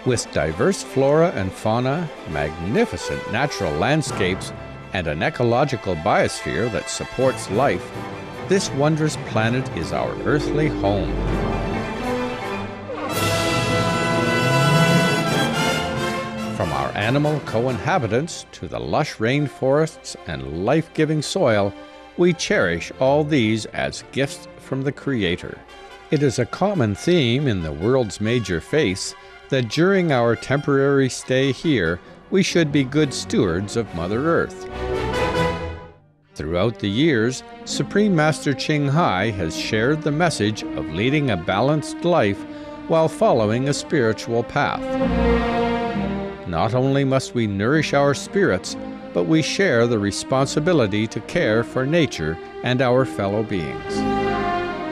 With diverse flora and fauna, magnificent natural landscapes, and an ecological biosphere that supports life, this wondrous planet is our earthly home. From our animal co-inhabitants to the lush rainforests and life-giving soil, we cherish all these as gifts from the Creator. It is a common theme in the world's major faiths that during our temporary stay here, we should be good stewards of Mother Earth. Throughout the years, Supreme Master Ching Hai has shared the message of leading a balanced life while following a spiritual path. Not only must we nourish our spirits, but we share the responsibility to care for nature and our fellow beings.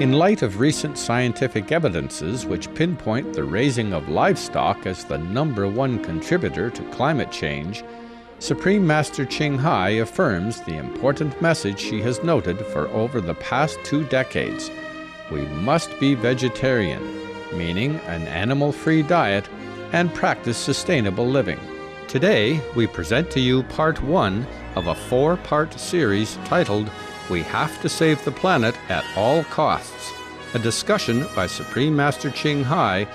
In light of recent scientific evidences which pinpoint the raising of livestock as the #1 contributor to climate change, Supreme Master Ching Hai affirms the important message she has noted for over the past 2 decades. We must be vegetarian, meaning an animal-free diet, and practice sustainable living. Today, we present to you part 1 of a 4-part series titled We Have to Save the Planet at All Costs, a discussion by Supreme Master Ching Hai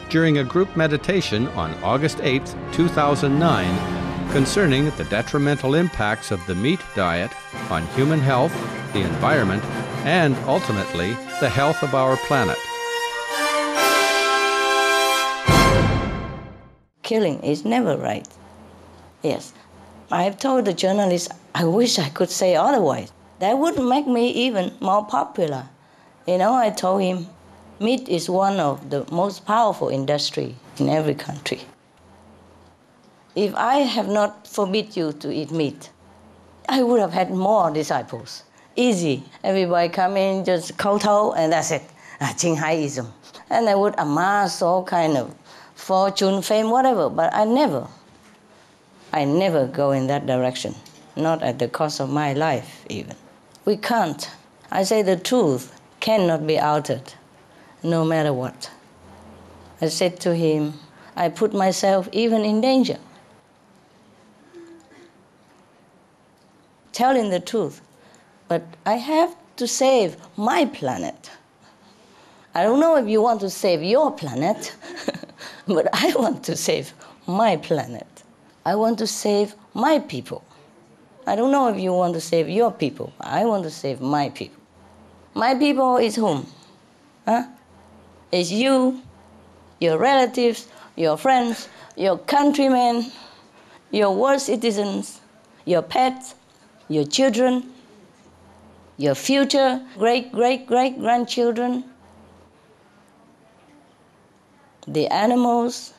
during a group meditation on August 8, 2009, concerning the detrimental impacts of the meat diet on human health, the environment, and ultimately the health of our planet. Killing is never right. Yes, I have told the journalist, I wish I could say otherwise. That would make me even more popular. You know, I told him, meat is one of the most powerful industry in every country. If I have not forbid you to eat meat, I would have had more disciples. Easy. Everybody come in, just kowtow, and that's it. Ching Haiism. And I would amass all kind of fortune, fame, whatever, but I never go in that direction, not at the cost of my life even. We can't. I say the truth cannot be altered, no matter what. I said to him, I put myself even in danger. Telling the truth, but I have to save my planet. I don't know if you want to save your planet, but I want to save my planet. I want to save my people. I don't know if you want to save your people. I want to save my people. My people is whom? It's you, your relatives, your friends, your countrymen, your world citizens, your pets, your children, your future great-great-great-grandchildren, the animals,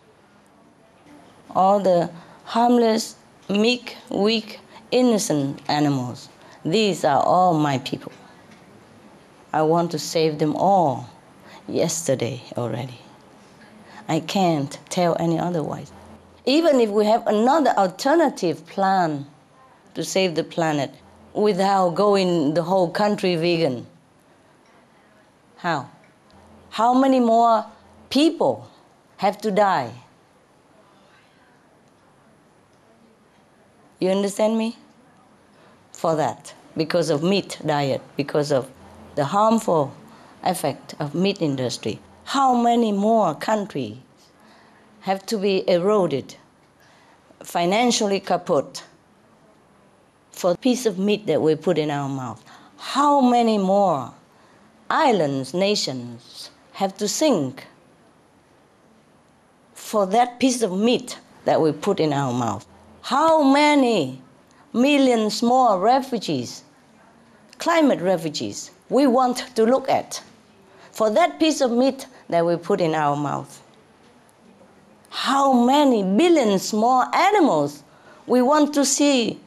all the harmless, meek, weak, innocent animals. These are all my people. I want to save them all yesterday already. I can't tell any otherwise. Even if we have another alternative plan to save the planet without going the whole country vegan, how? How many more people have to die? You understand me? For that, because of meat diet, because of the harmful effect of meat industry. How many more countries have to be eroded, financially kaput, for a piece of meat that we put in our mouth? How many more islands, nations have to sink for that piece of meat that we put in our mouth? How many millions more refugees, climate refugees, we want to look at for that piece of meat that we put in our mouth? How many billions more animals we want to see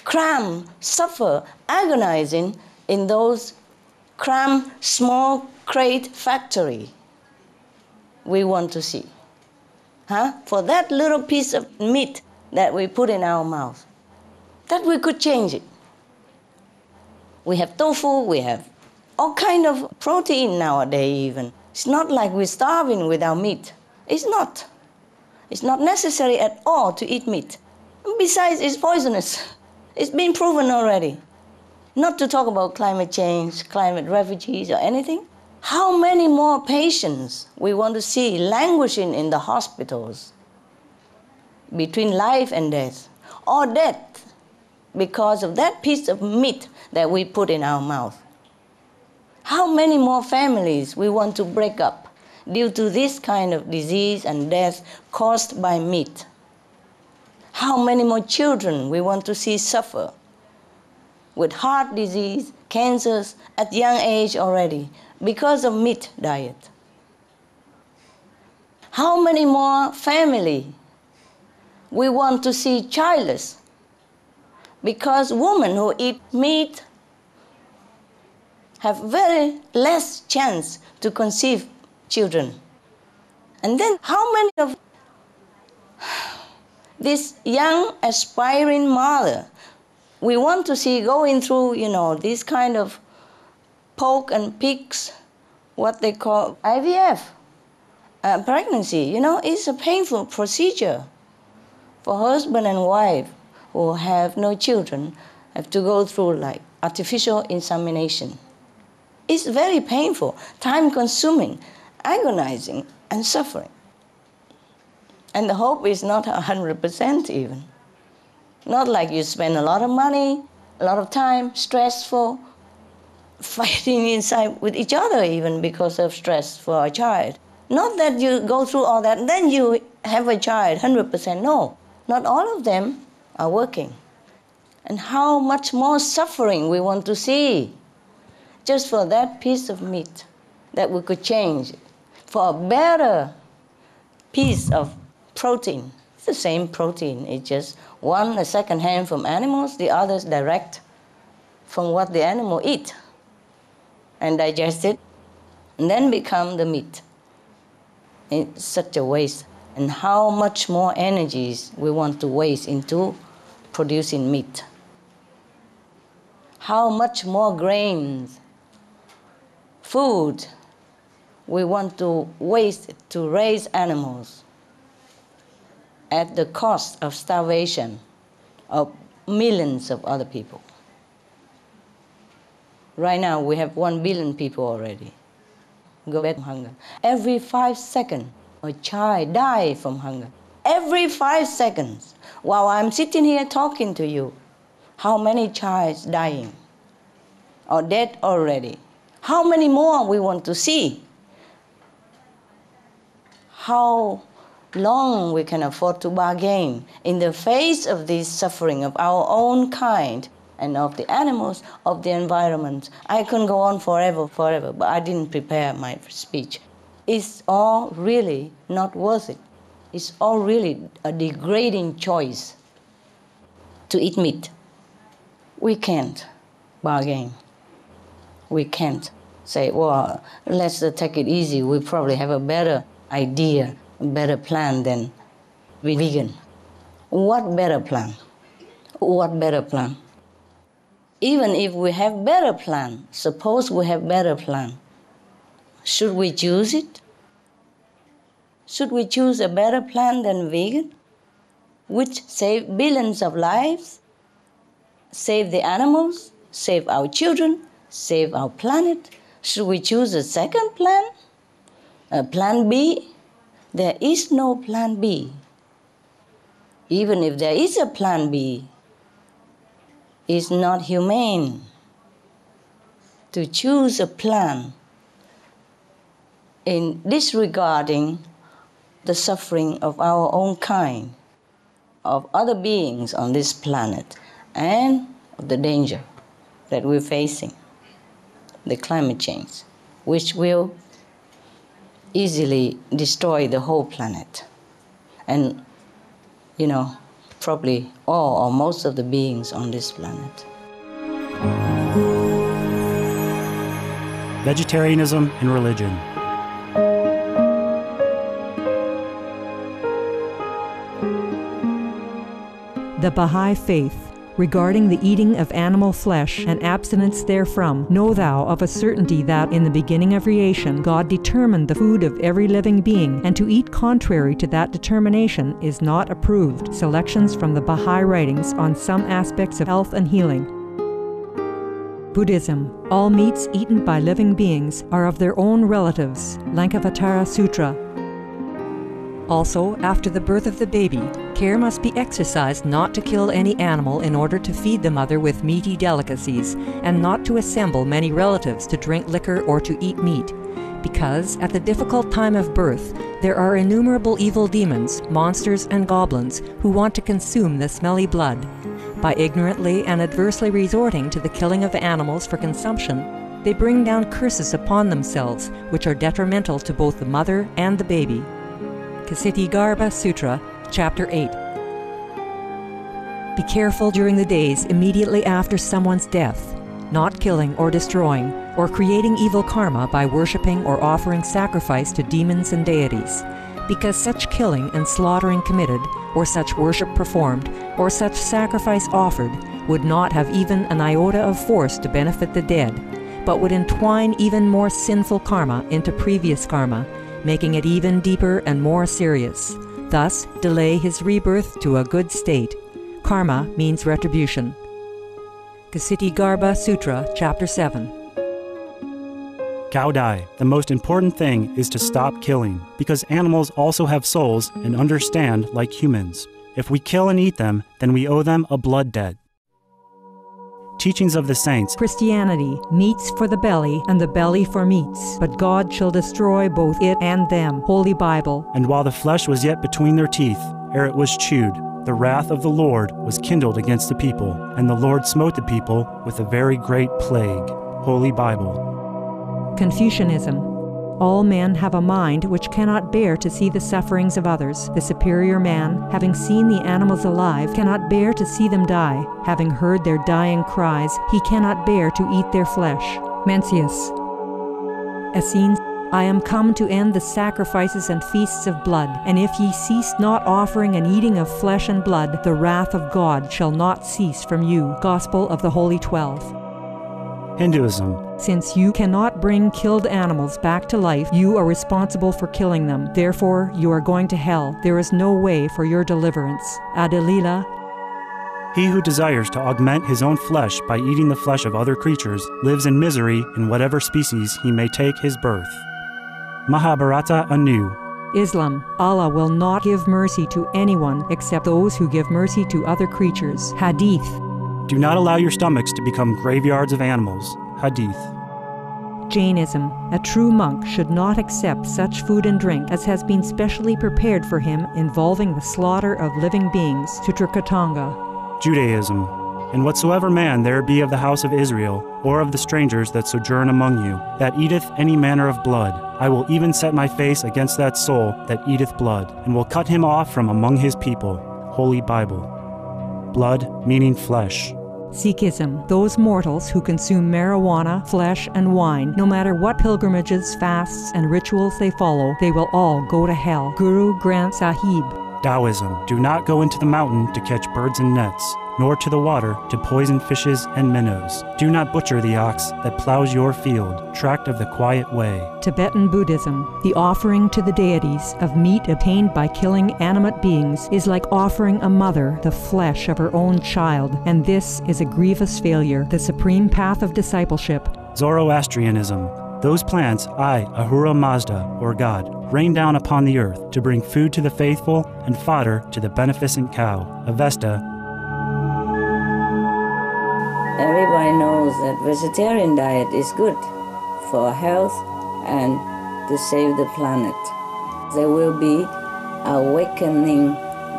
cram, suffer, agonizing in those cram, small crate factory we want to see? For that little piece of meat that we put in our mouth, that we could change it. We have tofu, we have all kind of protein nowadays even. It's not like we're starving without meat. It's not. It's not necessary at all to eat meat. Besides, it's poisonous. It's been proven already. Not to talk about climate change, climate refugees, or anything. How many more patients we want to see languishing in the hospitals between life and death, or death because of that piece of meat that we put in our mouth? How many more families we want to break up due to this kind of disease and death caused by meat? How many more children we want to see suffer with heart disease, cancers at young age already because of meat diet? How many more families we want to see childless because women who eat meat have very less chance to conceive children? And then how many of this young aspiring mother we want to see going through, this kind of pork and pigs, what they call IVF, pregnancy? It's a painful procedure for husband and wife who have no children, have to go through like artificial insemination. It's very painful, time-consuming, agonizing, and suffering. And the hope is not 100% even. Not like you spend a lot of money, a lot of time, stressful, fighting inside with each other even because of stress for a child. Not that you go through all that, then you have a child, 100%. No, not all of them are working. And how much more suffering we want to see just for that piece of meat that we could change for a better piece of protein. It's the same protein. It's just one a second hand from animals, the others direct from what the animal eat and digest it, and then become the meat. It's such a waste. And how much more energies we want to waste into producing meat. How much more grains, food we want to waste to raise animals at the cost of starvation of millions of other people. Right now, we have 1 billion people already go back from hunger. Every 5 seconds, a child dies from hunger. Every 5 seconds, while I'm sitting here talking to you, how many children dying or dead already? How many more we want to see? How long we can afford to bargain in the face of this suffering of our own kind and of the animals, of the environment? I can go on forever, but I didn't prepare my speech. It's all really not worth it. It's all really a degrading choice to eat meat. We can't bargain. We can't say, well, let's take it easy. We probably have a better idea, a better plan than be vegan. What better plan? What better plan? Even if we have better plan, suppose we have better plan, should we choose it? Should we choose a better plan than vegan, which save billions of lives, save the animals, save our children, save our planet? Should we choose a second plan, a plan B? There is no plan B. Even if there is a plan B, it's not humane to choose a plan in disregarding the suffering of our own kind, of other beings on this planet, and of the danger that we're facing, the climate change, which will easily destroy the whole planet. And, probably all or most of the beings on this planet. Vegetarianism and religion. The Baha'i Faith, regarding the eating of animal flesh and abstinence therefrom, know thou of a certainty that in the beginning of creation God determined the food of every living being, and to eat contrary to that determination is not approved. Selections from the Baha'i writings on some aspects of health and healing. Buddhism. All meats eaten by living beings are of their own relatives. Lankavatara Sutra. Also, after the birth of the baby, care must be exercised not to kill any animal in order to feed the mother with meaty delicacies, and not to assemble many relatives to drink liquor or to eat meat, because at the difficult time of birth, there are innumerable evil demons, monsters, and goblins who want to consume the smelly blood. By ignorantly and adversely resorting to the killing of animals for consumption, they bring down curses upon themselves, which are detrimental to both the mother and the baby. Ksitigarbha Sutra, Chapter 8. Be careful during the days immediately after someone's death, not killing or destroying, or creating evil karma by worshipping or offering sacrifice to demons and deities, because such killing and slaughtering committed, or such worship performed, or such sacrifice offered, would not have even an iota of force to benefit the dead, but would entwine even more sinful karma into previous karma, making it even deeper and more serious, thus delay his rebirth to a good state. Karma means retribution. Ksitigarbha Sutra, Chapter 7. Gaudai, the most important thing is to stop killing, because animals also have souls and understand like humans. If we kill and eat them, then we owe them a blood debt. Teachings of the Saints. Christianity, meats for the belly, and the belly for meats, but God shall destroy both it and them. Holy Bible. And while the flesh was yet between their teeth, ere it was chewed, the wrath of the Lord was kindled against the people, and the Lord smote the people with a very great plague. Holy Bible. Confucianism. All men have a mind which cannot bear to see the sufferings of others. The superior man, having seen the animals alive, cannot bear to see them die. Having heard their dying cries, he cannot bear to eat their flesh. Mencius. Essenes. I am come to end the sacrifices and feasts of blood, and if ye cease not offering and eating of flesh and blood, the wrath of God shall not cease from you. Gospel of the Holy 12. Hinduism. Since you cannot bring killed animals back to life, you are responsible for killing them. Therefore, you are going to hell. There is no way for your deliverance. Adilila. He who desires to augment his own flesh by eating the flesh of other creatures lives in misery in whatever species he may take his birth. Mahabharata anew. Islam. Allah will not give mercy to anyone except those who give mercy to other creatures. Hadith. Do not allow your stomachs to become graveyards of animals. Hadith. Jainism. A true monk should not accept such food and drink as has been specially prepared for him involving the slaughter of living beings. Sutrakatanga. Judaism. And whatsoever man there be of the house of Israel, or of the strangers that sojourn among you, that eateth any manner of blood, I will even set my face against that soul that eateth blood, and will cut him off from among his people. Holy Bible. Blood meaning flesh. Sikhism. Those mortals who consume marijuana, flesh, and wine, no matter what pilgrimages, fasts, and rituals they follow, they will all go to hell. Guru Granth Sahib. Taoism. Do not go into the mountain to catch birds and nets, nor to the water to poison fishes and minnows. Do not butcher the ox that plows your field, tract of the quiet way. Tibetan Buddhism. The offering to the deities of meat obtained by killing animate beings is like offering a mother the flesh of her own child, and this is a grievous failure. The supreme path of discipleship. Zoroastrianism. Those plants I, Ahura Mazda, or God, rain down upon the earth to bring food to the faithful and fodder to the beneficent cow. Avesta. Everybody knows that vegetarian diet is good for health and to save the planet. They will be awakening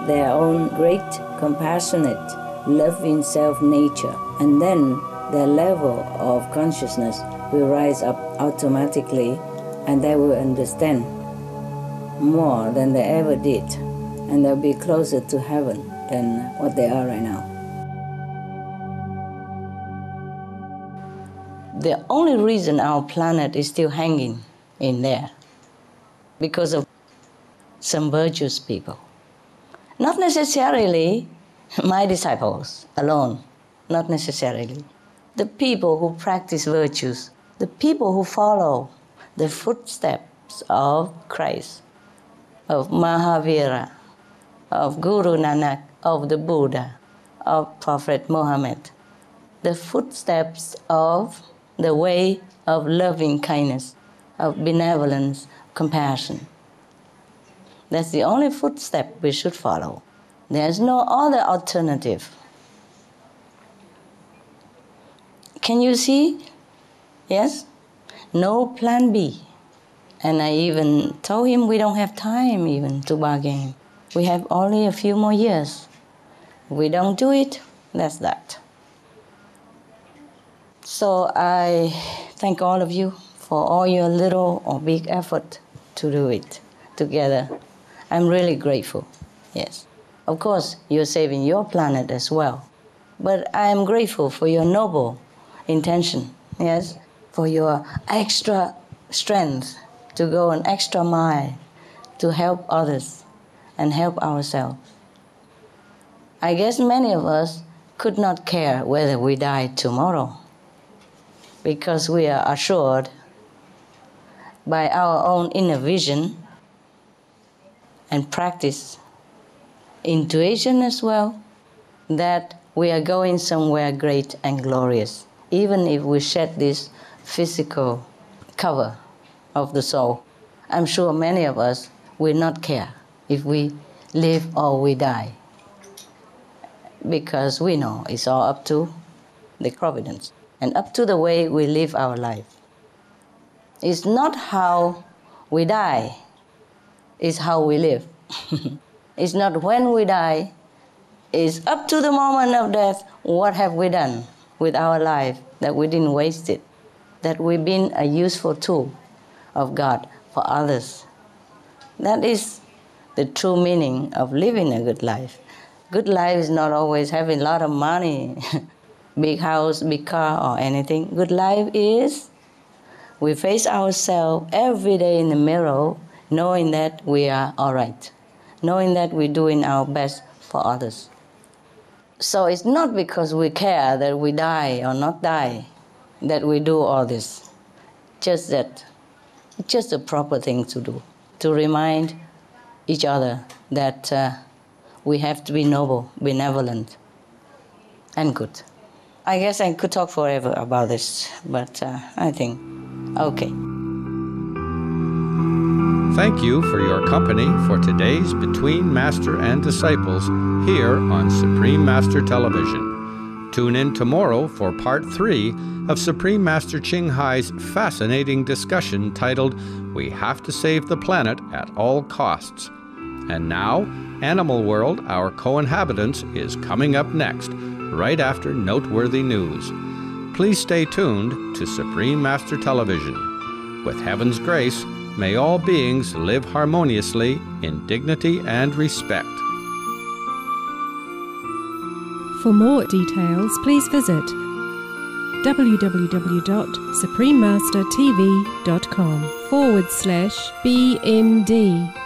their own great, compassionate, loving self-nature, and then their level of consciousness will rise up automatically, and they will understand more than they ever did, and they'll be closer to heaven than what they are right now. The only reason our planet is still hanging in there because of some virtuous people. Not necessarily my disciples alone, not necessarily. The people who practice virtues, the people who follow the footsteps of Christ, of Mahavira, of Guru Nanak, of the Buddha, of Prophet Muhammad, the footsteps of the way of loving kindness, of benevolence, compassion. That's the only footstep we should follow. There's no other alternative. Can you see? Yes? No plan B. And I even told him we don't have time even to bargain. We have only a few more years. If we don't do it, that's that. So I thank all of you for all your little or big effort to do it together. I'm really grateful, yes. Of course, you're saving your planet as well. But I am grateful for your noble intention, yes, for your extra strength to go an extra mile to help others and help ourselves. I guess many of us could not care whether we die tomorrow because we are assured by our own inner vision and practice, intuition as well, that we are going somewhere great and glorious, even if we shed this physical cover of the soul. I'm sure many of us will not care if we live or we die, because we know it's all up to the providence and up to the way we live our life. It's not how we die, it's how we live. It's not when we die, it's up to the moment of death, what have we done with our life, that we didn't waste it, that we've been a useful tool of God for others. That is the true meaning of living a good life. Good life is not always having a lot of money, big house, big car, or anything. Good life is we face ourselves every day in the mirror, knowing that we are all right, knowing that we're doing our best for others. So it's not because we care that we die or not die that we do all this. Just that, it's just the proper thing to do, to remind each other that we have to be noble, benevolent, and good. I guess I could talk forever about this, but I think, okay. Thank you for your company for today's Between Master and Disciples here on Supreme Master Television. Tune in tomorrow for Part 3 of Supreme Master Ching Hai's fascinating discussion titled, We Have to Save the Planet at All Costs. And now, Animal World, Our Co-Inhabitants, is coming up next, right after noteworthy news. Please stay tuned to Supreme Master Television. With heaven's grace, may all beings live harmoniously in dignity and respect. For more details, please visit www.suprememastertv.com/BMD